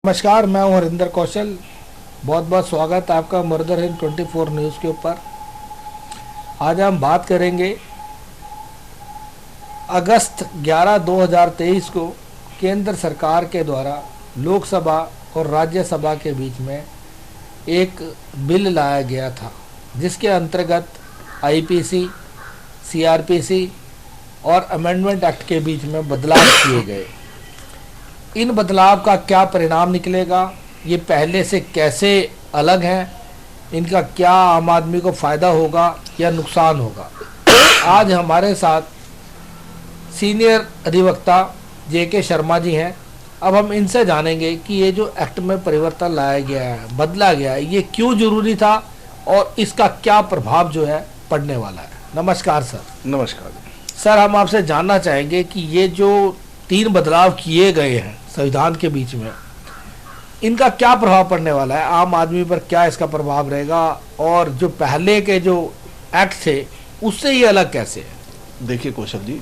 नमस्कार, मैं हूं हरिंदर कौशल। बहुत बहुत स्वागत है आपका मर्डर हिंद 24 न्यूज़ के ऊपर। आज हम बात करेंगे अगस्त 11 2023 को केंद्र सरकार के द्वारा लोकसभा और राज्यसभा के बीच में एक बिल लाया गया था, जिसके अंतर्गत आईपीसी, सीआरपीसी और अमेंडमेंट एक्ट के बीच में बदलाव किए गए। इन बदलाव का क्या परिणाम निकलेगा, ये पहले से कैसे अलग हैं, इनका क्या आम आदमी को फ़ायदा होगा या नुकसान होगा। आज हमारे साथ सीनियर अधिवक्ता जेके शर्मा जी हैं। अब हम इनसे जानेंगे कि ये जो एक्ट में परिवर्तन लाया गया है, बदला गया है, ये क्यों ज़रूरी था और इसका क्या प्रभाव जो है पड़ने वाला है। नमस्कार सर। नमस्कार सर, हम आपसे जानना चाहेंगे कि ये जो 3 बदलाव किए गए हैं संविधान के बीच में, इनका क्या प्रभाव पड़ने वाला है, आम आदमी पर क्या इसका प्रभाव रहेगा और जो पहले के जो एक्ट थे उससे ये अलग कैसे है। देखिए कौशल जी,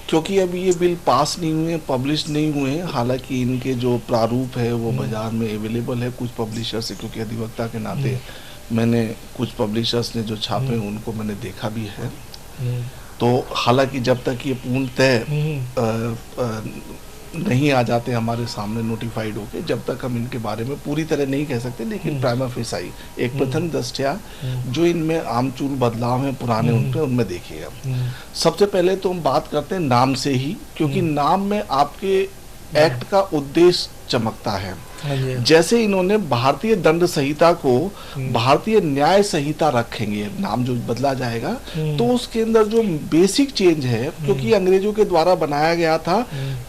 क्योंकि अभी ये बिल पास नहीं हुए, पब्लिश नहीं हुए हैं, हालांकि इनके जो प्रारूप है वो बाजार में अवेलेबल है कुछ पब्लिशर से, क्योंकि अधिवक्ता के नाते मैंने कुछ पब्लिशर्स ने जो छापे उनको मैंने देखा भी है। तो हालांकि जब तक ये पूर्णतः नहीं आ जाते हमारे सामने नोटिफाइड होके, जब तक हम इनके बारे में पूरी तरह नहीं कह सकते, लेकिन प्राइमा फेसाई एक प्रथम दृष्टया जो इनमें आमचूल बदलाव हैं पुराने उनमें देखिएगा। सबसे पहले तो हम बात करते हैं नाम से ही, क्योंकि नाम में आपके एक्ट का उद्देश्य चमकता है। जैसे इन्होंने भारतीय दंड संहिता को भारतीय न्याय संहिता रखेंगे, नाम जो बदला जाएगा, तो उसके अंदर जो बेसिक चेंज है, क्योंकि अंग्रेजों के द्वारा बनाया गया था,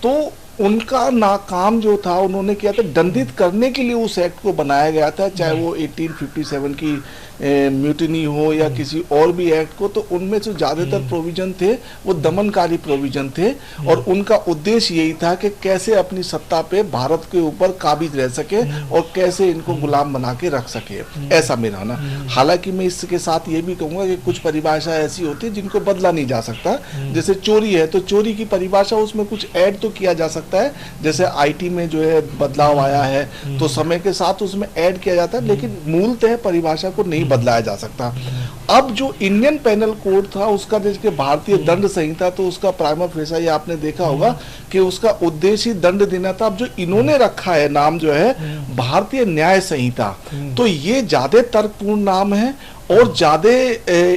तो उनका नाकाम जो था, उन्होंने किया था दंडित करने के लिए उस एक्ट को बनाया गया था, चाहे वो 1857 की म्यूटिनी हो या किसी और भी एक्ट को, तो उनमें जो ज्यादातर प्रोविजन थे वो दमनकारी प्रोविजन थे और उनका उद्देश्य यही था कि कैसे अपनी सत्ता पे भारत के ऊपर काबिज रह सके और कैसे इनको गुलाम बना के रख सके, ऐसा मेरा ना। हालांकि मैं इसके साथ ये भी कहूंगा कि कुछ परिभाषा ऐसी होती है जिनको बदला नहीं जा सकता। जैसे चोरी है, तो चोरी की परिभाषा उसमें कुछ ऐड तो किया जा सकता है, जैसे आईटी में जो है बदलाव आया है तो समय के साथ उसमें ऐड किया जाता है, लेकिन मूलतः परिभाषा को नहीं बदलाया जा सकता। अब जो इंडियन पेनल कोड था उसका, जैसे भारतीय दंड संहिता, तो उसका प्राइमा फेसाई आपने देखा होगा कि उसका उद्देश्य दंड देना था। अब जो इन्होंने रखा है नाम जो है भारतीय न्याय संहिता, तो ये ज्यादा तर्कपूर्ण नाम है और ज्यादा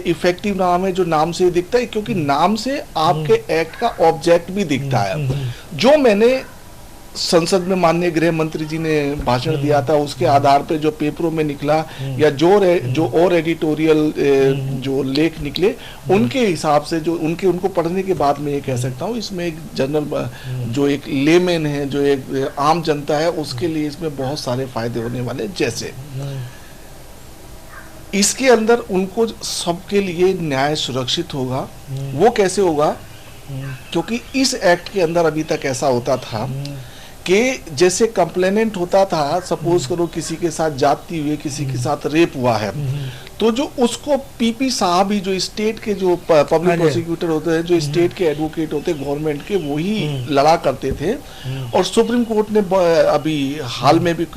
इफेक्टिव नाम है जो नाम से दिखता है, क्योंकि नाम से आपके एक्ट का ऑब्जेक्ट भी दिखता है। जो मैंने संसद में माननीय गृह मंत्री जी ने भाषण दिया था, उसके आधार पर जो पेपरों में निकला या जो और एडिटोरियल जो लेख निकले, उनके हिसाब से जो उनको पढ़ने के बाद मैं ये कह सकता हूँ, इसमें एक जनरल जो एक लेमैन है, जो एक आम जनता है, उसके लिए इसमें बहुत सारे फायदे होने वाले। जैसे इसके अंदर उनको सबके लिए न्याय सुरक्षित होगा। वो कैसे होगा, क्योंकि इस एक्ट के अंदर अभी तक ऐसा होता था कि जैसे कंप्लेनेंट होता था, सपोज करो किसी के साथ जाती हुई, किसी के साथ रेप हुआ है, तो जो उसको पीपी साहब ही, जो स्टेट के जो पब्लिक प्रोसिक्यूटर होते हैं, जो स्टेट के एडवोकेट होते हैं गवर्नमेंट के, वही लड़ा करते थे। और सुप्रीम कोर्ट ने अभी हाल में भी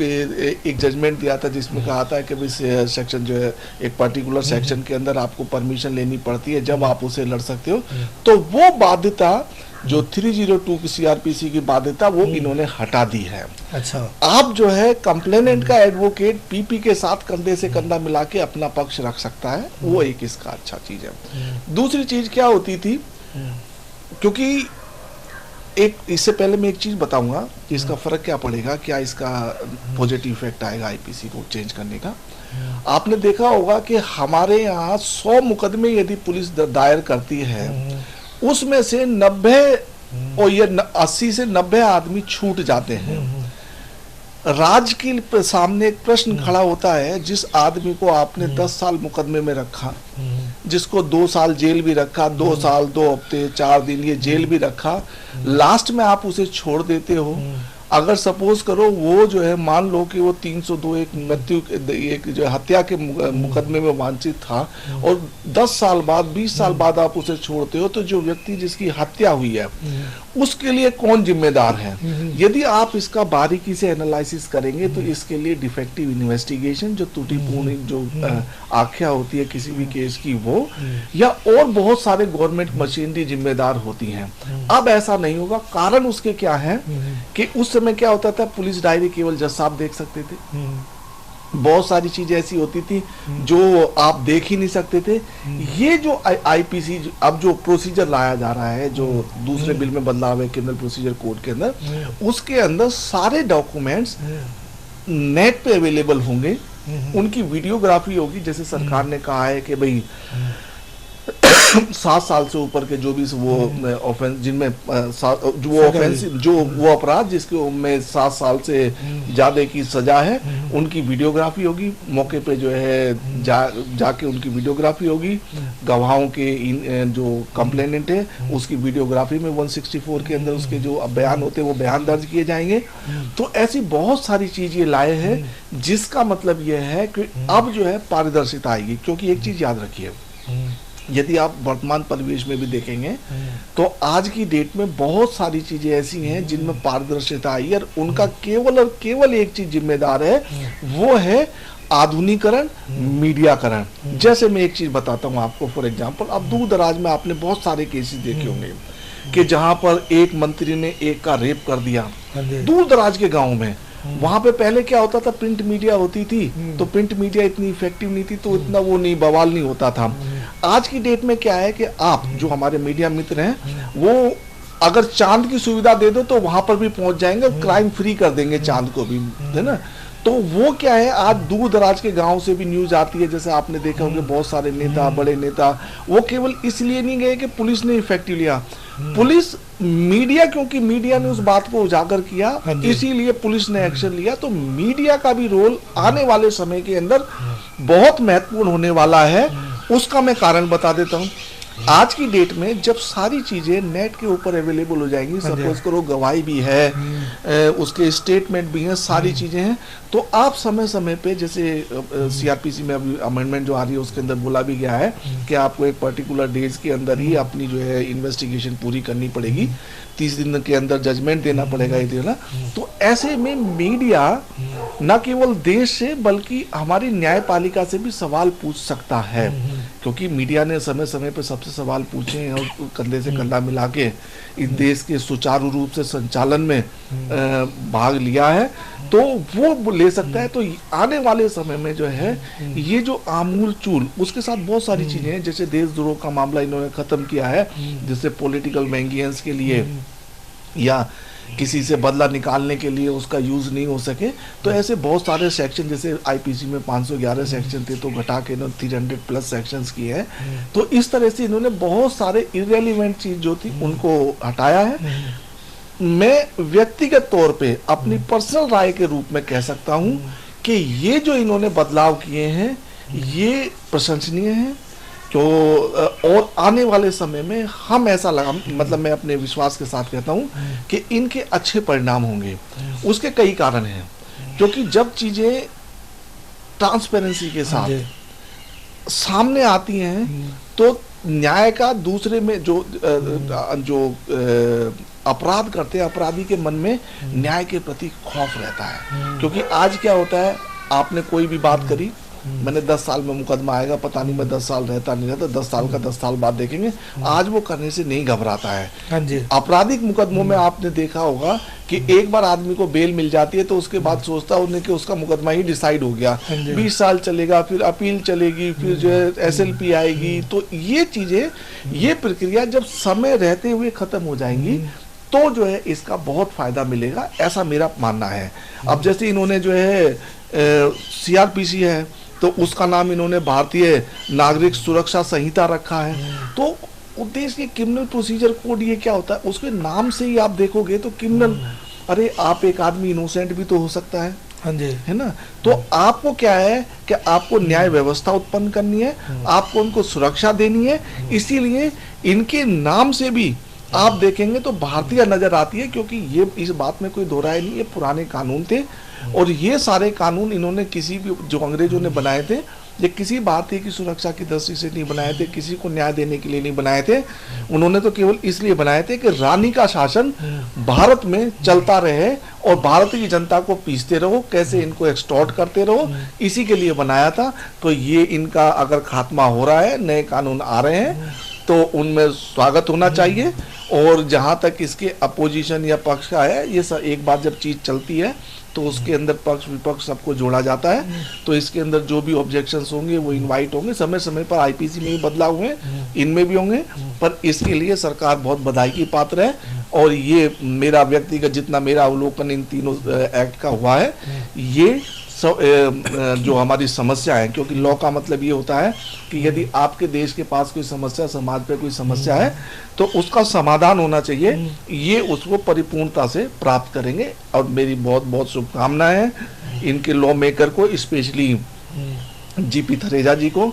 एक जजमेंट दिया था जिसमें कहा था कि भाई सेक्शन जो है, एक पर्टिकुलर सेक्शन के अंदर आपको परमिशन लेनी पड़ती है, जब आप उसे लड़ सकते हो। तो वो बाध्यता जो 302 की सीआरपीसी की बाध्यता, वो इन्होंने हटा दी है। अच्छा, आप जो है कंप्लेनेंट का एडवोकेट पीपी के साथ कंधे से कंधा मिला के अपना पक्ष रख सकता है, वो एक इसका अच्छा चीज है। दूसरी चीज क्या होती थी, क्योंकि एक इससे पहले मैं एक चीज बताऊंगा कि इसका फर्क क्या पड़ेगा, क्या इसका पॉजिटिव इफेक्ट आएगा आईपीसी को चेंज करने का। आपने देखा होगा कि हमारे यहाँ 100 मुकदमे यदि पुलिस दायर करती है, उसमें से 90 और ये 80 से 90 आदमी छूट जाते हैं। राज्य के सामने एक प्रश्न खड़ा होता है, जिस आदमी को आपने 10 साल मुकदमे में रखा, जिसको 2 साल जेल भी रखा, 2 साल 2 हफ्ते 4 दिन ये जेल भी रखा, लास्ट में आप उसे छोड़ देते हो। अगर सपोज करो वो जो है, मान लो कि वो 302 एक मृत्यु एक जो हत्या के मुकदमे में वांछित था और 10 साल बाद 20 साल बाद आप उसे छोड़ते हो, तो जो व्यक्ति जिसकी हत्या हुई है उसके लिए कौन जिम्मेदार है। यदि आप इसका बारीकी से एनालिसिस करेंगे तो इसके लिए डिफेक्टिव इन्वेस्टिगेशन, जो त्रुटिपूर्ण जो आख्या होती है किसी भी केस की, वो या और बहुत सारे गवर्नमेंट मशीनरी जिम्मेदार होती हैं। अब ऐसा नहीं होगा। कारण उसके क्या है कि उस समय क्या होता था, पुलिस डायरी केवल जज साहब देख सकते थे, बहुत सारी चीजें ऐसी होती थी जो आप देख ही नहीं सकते थे। ये जो आईपीसी अब जो प्रोसीजर लाया जा रहा है, जो दूसरे बिल में बदलाव है क्रिमिनल प्रोसीजर कोड के अंदर, उसके अंदर सारे डॉक्यूमेंट्स नेट पे अवेलेबल होंगे, उनकी वीडियोग्राफी होगी। जैसे सरकार ने कहा है कि भाई 7 साल से ऊपर के जो भी वो ऑफेंस जिनमें जो वो ऑफेंसिव जो वो अपराध जिसके उनमें 7 साल से ज्यादा की सजा है, उनकी वीडियोग्राफी होगी। मौके पे जो है जाके उनकी वीडियोग्राफी होगी। गवाहों के जो कंप्लेनेंट है उसकी वीडियोग्राफी में 164 के अंदर उसके जो बयान होते हैं वो बयान दर्ज किए जाएंगे। तो ऐसी बहुत सारी चीज ये लाए हैं, जिसका मतलब ये है कि अब जो है पारदर्शिता आएगी। क्योंकि एक चीज याद रखिए, यदि आप वर्तमान परिवेश में भी देखेंगे तो आज की डेट में बहुत सारी चीजें ऐसी हैं जिनमें पारदर्शिता आई है, और उनका केवल और केवल एक चीज जिम्मेदार है, वो है आधुनिकरण, मीडियाकरण। जैसे मैं एक चीज बताता हूं आपको, फॉर एग्जांपल, अब दूर दराज में आपने बहुत सारे केसेस देखे होंगे कि जहां पर एक मंत्री ने एक का रेप कर दिया दूर दराज के गांव में। वहां पे पहले क्या होता था, प्रिंट मीडिया होती थी, तो प्रिंट मीडिया इतनी इफेक्टिव नहीं थी, तो इतना वो नहीं बवाल नहीं होता था। आज की डेट में क्या है कि आप जो हमारे मीडिया मित्र हैं, वो अगर चांद की सुविधा दे दो तो वहां पर भी पहुंच जाएंगे, क्राइम फ्री कर देंगे चांद को भी, है ना। तो वो क्या है, आज दूर दराज के गांव से भी न्यूज आती है। जैसे आपने देखा होगा बहुत सारे नेता, बड़े नेता, वो केवल इसलिए नहीं गए कि पुलिस ने इफेक्टिव लिया, पुलिस मीडिया, क्योंकि मीडिया ने उस बात को उजागर किया, इसीलिए पुलिस ने एक्शन लिया। तो मीडिया का भी रोल आने वाले समय के अंदर बहुत महत्वपूर्ण होने वाला है। उसका मैं कारण बता देता हूं। आज की डेट में जब सारी चीजें नेट के ऊपर अवेलेबल हो जाएंगी, सपोज करो गवाही भी है, उसके स्टेटमेंट भी हैं, सारी चीजें हैं, तो आप समय समय पे, जैसे सीआरपीसी में अभी अमेंडमेंट जो आ रही है उसके अंदर बोला भी गया है कि आपको एक पर्टिकुलर डेज के अंदर ही अपनी जो है इन्वेस्टिगेशन पूरी करनी पड़ेगी, 30 दिन के अंदर जजमेंट देना पड़ेगा, ये देना। तो ऐसे में मीडिया न केवल देश से बल्कि हमारी न्यायपालिका से भी सवाल पूछ सकता है, क्योंकि मीडिया ने समय समय पर सबसे सवाल पूछे हैं और कंधे से कंधा मिला के इस देश के सुचारू रूप से संचालन में भाग लिया है, तो वो ले सकता है। तो आने वाले समय में जो है ये जो आमूल चूल, उसके साथ बहुत सारी चीजें हैं, जैसे देशद्रोह का मामला इन्होंने खत्म किया है, जिससे पॉलिटिकल वेंगियंस के लिए या किसी से बदला निकालने के लिए उसका यूज नहीं हो सके। तो ऐसे बहुत सारे सेक्शन, जैसे आईपीसी में 511 सेक्शन थे, तो घटा के इन्होंने 300 प्लस सेक्शंस किए हैं। तो इस तरह से इन्होंने बहुत सारे इररेलेवेंट चीज जो थी उनको हटाया है। मैं व्यक्तिगत तौर पे अपनी पर्सनल राय के रूप में कह सकता हूं कि ये जो इन्होंने बदलाव किए हैं ये प्रशंसनीय है। तो और आने वाले समय में हम ऐसा लगा, मतलब मैं अपने विश्वास के साथ कहता हूं कि इनके अच्छे परिणाम होंगे। उसके कई कारण हैं, क्योंकि जब चीजें ट्रांसपेरेंसी के साथ सामने आती हैं तो न्याय का दूसरे में जो अपराध करते हैं, अपराधी के मन में न्याय के प्रति खौफ रहता है। क्योंकि आज क्या होता है, आपने कोई भी बात करी, मैंने 10 साल में मुकदमा आएगा, पता नहीं मैं 10 साल रहता नहीं रहता, 10 साल का 10 साल बाद देखेंगे, आज वो करने से नहीं घबराता है। आपराधिक मुकदमों में आपने देखा होगा कि एक बार आदमी को बेल मिल जाती है तो उसके बाद सोचता है कि उसका मुकदमा ही डिसाइड हो गया, 20 साल चलेगा, फिर अपील चलेगी, फिर जो है SLP आएगी। तो ये चीजें, ये प्रक्रिया जब समय रहते हुए खत्म हो जाएंगी तो जो है इसका बहुत फायदा मिलेगा, ऐसा मेरा मानना है। अब जैसे इन्होंने जो है CRPC है तो उसका नाम इन्होंने भारतीय नागरिक सुरक्षा संहिता रखा है। तो उद्देश्य के क्रिमिनल प्रोसीजर कोड, ये क्या होता है, उसके नाम से ही आप देखोगे तो क्रिमिनल, अरे आप एक आदमी इनोसेंट भी तो हो सकता है, है ना। तो आपको क्या है कि आपको न्याय व्यवस्था उत्पन्न करनी है, आपको उनको सुरक्षा देनी है, इसीलिए इनके नाम से भी आप देखेंगे तो भारतीय नजर आती है, क्योंकि ये इस बात में कोई दो राय नहीं, ये पुराने कानून थे और ये सारे कानून इन्होंने किसी भी जो अंग्रेजों ने बनाए थे ये किसी भारतीय की सुरक्षा की दृष्टि से नहीं बनाए थे, किसी को न्याय देने के लिए नहीं बनाए थे। उन्होंने तो केवल इसलिए बनाए थे कि रानी का शासन भारत में चलता रहे और भारत की जनता को पीसते रहो, कैसे इनको एक्सटॉर्ट करते रहो, इसी के लिए बनाया था। तो ये इनका अगर खात्मा हो रहा है, नए कानून आ रहे हैं तो उनमें स्वागत होना चाहिए। और जहाँ तक इसके अपोजिशन या पक्ष का है, ये सब एक बार जब चीज़ चलती है तो उसके अंदर पक्ष विपक्ष सबको जोड़ा जाता है। तो इसके अंदर जो भी ऑब्जेक्शंस होंगे वो इनवाइट होंगे, समय समय पर आईपीसी में भी बदलाव हुए, इनमें भी होंगे। पर इसके लिए सरकार बहुत बधाई की पात्र है। और ये मेरा व्यक्तिगत जितना मेरा अवलोकन इन तीनों एक्ट का हुआ है, ये जो हमारी समस्या है, क्योंकि लॉ का मतलब ये होता है कि यदि आपके देश के पास कोई समस्या, समाज पे कोई समस्या है तो उसका समाधान होना चाहिए, ये उसको परिपूर्णता से प्राप्त करेंगे। और मेरी बहुत बहुत शुभकामनाएं हैं इनके लॉ मेकर को, स्पेशली जीपी थरेजा जी को,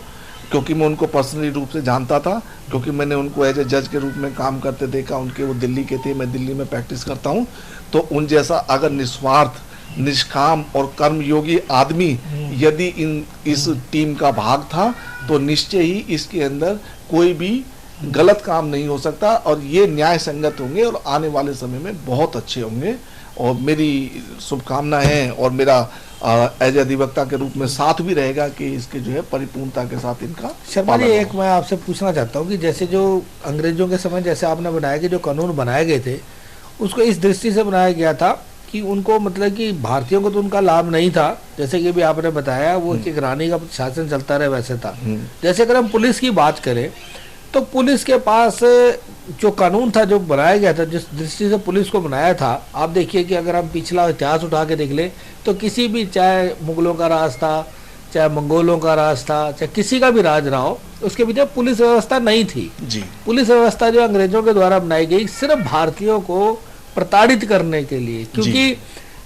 क्योंकि मैं उनको पर्सनली रूप से जानता था, क्योंकि मैंने उनको एज ए जज के रूप में काम करते देखा। उनके वो दिल्ली के थे, मैं दिल्ली में प्रैक्टिस करता हूँ। तो उन जैसा अगर निस्वार्थ, निष्काम और कर्मयोगी आदमी यदि इस टीम का भाग था तो निश्चय ही इसके अंदर कोई भी गलत काम नहीं हो सकता और ये न्याय संगत होंगे और आने वाले समय में बहुत अच्छे होंगे। और मेरी शुभकामना है और मेरा एज अधिवक्ता के रूप में साथ भी रहेगा कि इसके जो है परिपूर्णता के साथ इनका। शर्मा जी, एक मैं आपसे पूछना चाहता हूँ कि जैसे जो अंग्रेजों के समय जैसे आपने बनाया कि जो कानून बनाए गए थे उसको इस दृष्टि से बनाया गया था कि उनको मतलब कि भारतीयों को तो उनका लाभ नहीं था, जैसे कि भी आपने बताया वो एक रानी का शासन चलता रहे वैसे था। जैसे अगर हम पुलिस की बात करें तो पुलिस के पास जो कानून था जो बनाया गया था, जिस दृष्टि से पुलिस को बनाया था, आप देखिए कि अगर हम पिछला इतिहास उठा के देख लें तो किसी भी, चाहे मुगलों का राज था, चाहे मंगोलों का राज था, चाहे किसी का भी राज रहा हो, उसके पीछे पुलिस व्यवस्था नहीं थी जी। पुलिस व्यवस्था जो अंग्रेजों के द्वारा बनाई गई सिर्फ भारतीयों को प्रताड़ित करने के लिए, क्योंकि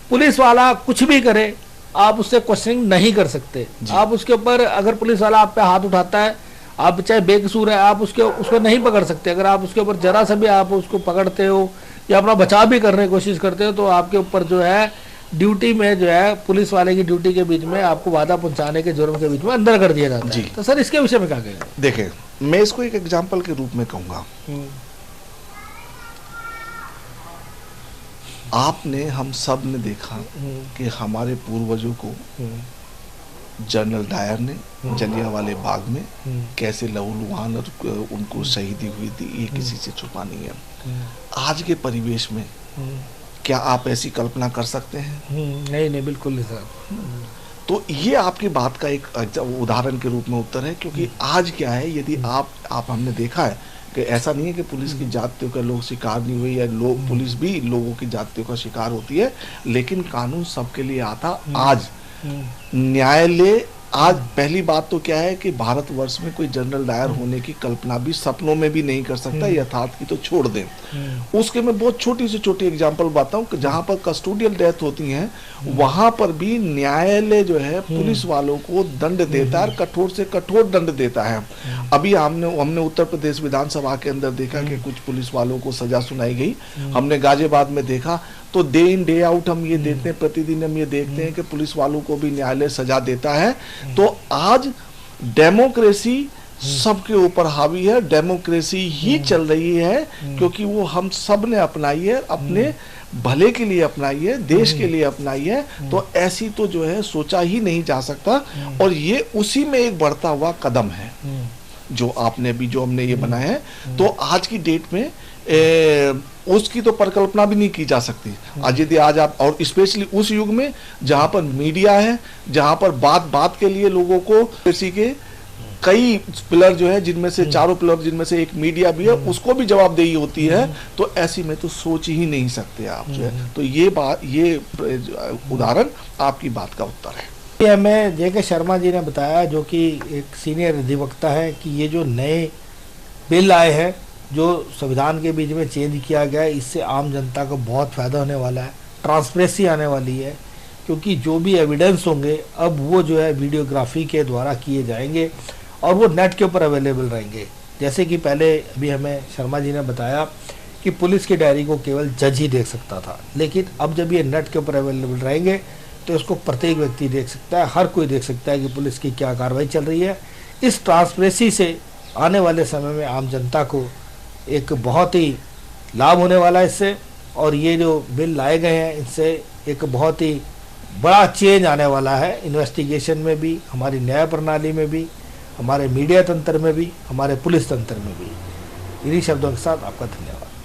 पुलिस वाला कुछ भी करे आप उससे क्वेश्चनिंग नहीं कर सकते। आप उसके ऊपर, अगर पुलिस वाला आप पे हाथ उठाता है, आप चाहे बेकसूर है, आप उसको नहीं पकड़ सकते। अगर आप उसके ऊपर जरा सा भी आप उसको पकड़ते हो या अपना बचाव भी करने की कोशिश करते हो तो आपके ऊपर जो है ड्यूटी में जो है पुलिस वाले की ड्यूटी के बीच में आपको बाधा पहुंचाने के जुर्म के बीच में अंदर कर दिया जाता है। तो सर इसके विषय में क्या कहेंगे? देखिए, मैं इसको एक एग्जाम्पल के रूप में कहूँगा। आपने, हम सब ने देखा कि हमारे पूर्वजों को जनरल डायर ने जलियांवाले बाग में कैसे लहूलुहान और उनको शहीदी हुई थी, ये किसी से छुपा नहीं है। आज के परिवेश में क्या आप ऐसी कल्पना कर सकते हैं? नहीं, बिल्कुल नहीं सर। तो ये आपकी बात का एक उदाहरण के रूप में उत्तर है, क्योंकि आज क्या है, यदि आप हमने देखा है कि ऐसा नहीं है कि पुलिस की जातियों का लोग शिकार नहीं हुए, या लोग, पुलिस भी लोगों की जातियों का शिकार होती है, लेकिन कानून सबके लिए आता। आज न्यायालय, आज पहली बात तो क्या है कि भारतवर्ष में कोई जनरल डायर होने की कल्पना भी सपनों में भी नहीं कर सकता, यथार्थ की तो छोड़ दें। उसके मैं बहुत छोटी से छोटी एग्जांपल बताऊं कि जहां पर कस्टोडियल डेथ होती है वहां पर भी न्यायालय जो है पुलिस वालों को दंड देता है, कठोर से कठोर दंड देता है। अभी हमने उत्तर प्रदेश विधानसभा के अंदर देखा कि कुछ पुलिस वालों को सजा सुनाई गई। हमने गाजियाबाद में देखा। तो डे इन डे आउट हम ये देखते हैं, प्रतिदिन हम ये देखते हैं कि पुलिस वालों को भी न्यायालय सजा देता है। तो आज डेमोक्रेसी सबके ऊपर हावी है, डेमोक्रेसी ही चल रही है, क्योंकि वो हम सब ने अपनाई है, अपने भले के लिए अपनाई है, देश के लिए अपनाई है। तो ऐसी तो जो है सोचा ही नहीं जा सकता, और ये उसी में एक बढ़ता हुआ कदम है जो आपने भी, जो हमने ये बनाया है। तो आज की डेट में उसकी तो परिकल्पना भी नहीं की जा सकती। आज यदि आज आप, और स्पेशली उस युग में जहां पर मीडिया है, जहां पर बात के लिए लोगों को किसी के कई पिलर जो है, जिनमें से चारों पिलर, जिनमें से एक मीडिया भी है, उसको भी जवाबदेही होती है। तो ऐसी में तो सोच ही नहीं सकते आप जो है। तो ये बात, ये उदाहरण आपकी बात का उत्तर है। हमें जे.के. शर्मा जी ने बताया, जो कि एक सीनियर अधिवक्ता है, कि ये जो नए बिल आए हैं जो संविधान के बीच में चेंज किया गया है, इससे आम जनता को बहुत फ़ायदा होने वाला है, ट्रांसपेरेंसी आने वाली है, क्योंकि जो भी एविडेंस होंगे अब वो जो है वीडियोग्राफी के द्वारा किए जाएंगे और वो नेट के ऊपर अवेलेबल रहेंगे। जैसे कि पहले अभी हमें शर्मा जी ने बताया कि पुलिस की डायरी को केवल जज ही देख सकता था, लेकिन अब जब ये नेट के ऊपर अवेलेबल रहेंगे तो इसको प्रत्येक व्यक्ति देख सकता है, हर कोई देख सकता है कि पुलिस की क्या कार्रवाई चल रही है। इस ट्रांसपेरेंसी से आने वाले समय में आम जनता को एक बहुत ही लाभ होने वाला है इससे, और ये जो बिल लाए गए हैं इनसे एक बहुत ही बड़ा चेंज आने वाला है इन्वेस्टिगेशन में भी, हमारी न्याय प्रणाली में भी, हमारे मीडिया तंत्र में भी, हमारे पुलिस तंत्र में भी। इन्हीं शब्दों के साथ आपका धन्यवाद।